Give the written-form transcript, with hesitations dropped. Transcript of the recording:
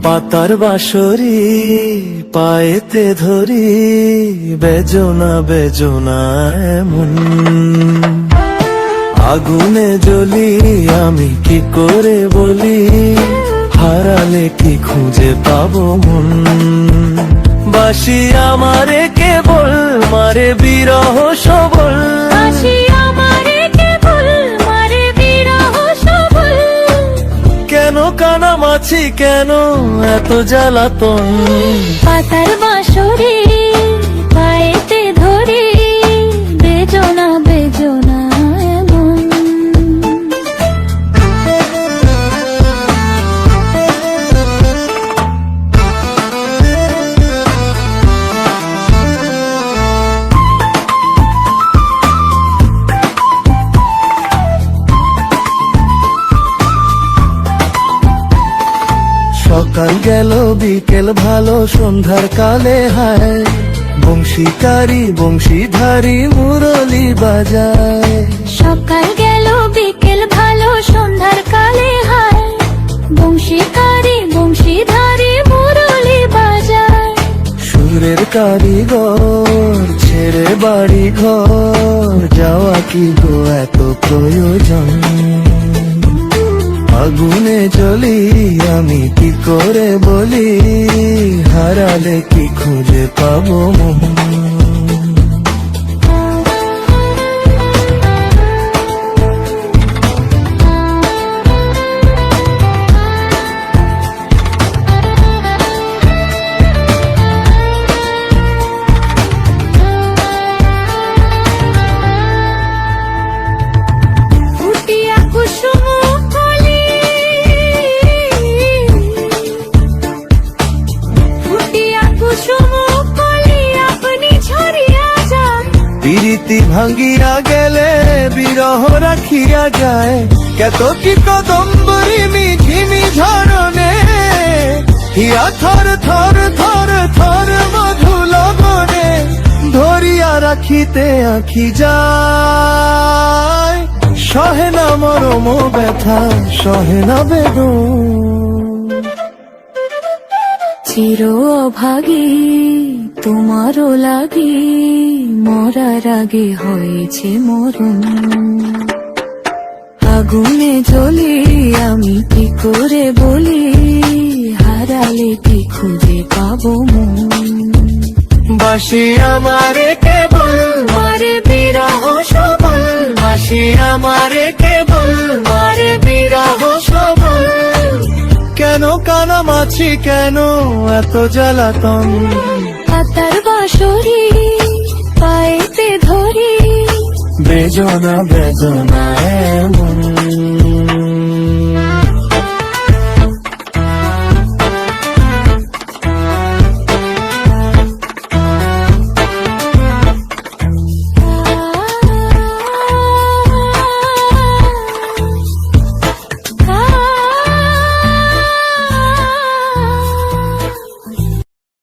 পাতার বাঁশরি পায়েতে ধরি, বেজনা বেজনা এমন আগুনে জ্বলি, আমি কি করে বলি, হারালে কি খুঁজে পাবো মন। বাসি আমারে কেবল মারে বিরহ সবল, কেন কানামাছি কেন এত জ্বালাতন। পাতার বাঁশরি পায়েতে ধরি, বেজনা বেজনা এমন। সকাল গেল বিকেল ভালো সন্ধ্যার কালে হায়, বংশীকারী বংশীধারী মুরলি বাজায়। সকাল গেল বিকেল ভালো সন্ধ্যার কালে হায়, বংশীকারী বংশীধারী মুরলি বাজায়। সুরের কারিগর ছেড়ে বাড়ি ঘর, যাওয়া কি গো এত প্রয়োজন। আগুনে জ্বলি আমি কি করে বলি, হারালে কি খুঁজে পাবো মন। প্রীতি ভাঙ্গিয়া গেলে বিরহ রাখিয়া যায়, কত কি কদম্বরী মিঝিমি ঝরনে, হিয়া থর থর থর থর মধু লগনে, ধরিয়া রাখিতে আঁখি যায়। সহে না মরম ব্যথা সহে না বেদন, চির অভাগী তোমারও লাগি, মরার আগে হয়েছে মরণ। আগুনে জ্বলি আমি কি করে বলি, হারালে কি খুঁজে পাবো মন। বাসি আমারে কেবল মারে বিরহ সবল, বাসি আমারে কেবল মারে বিরহ সবল, কেন কানামাছি কেন এত জ্বালাতন। পাতার বাঁশরি পায়েতে ধরি, বেজনা বেজনা এমন।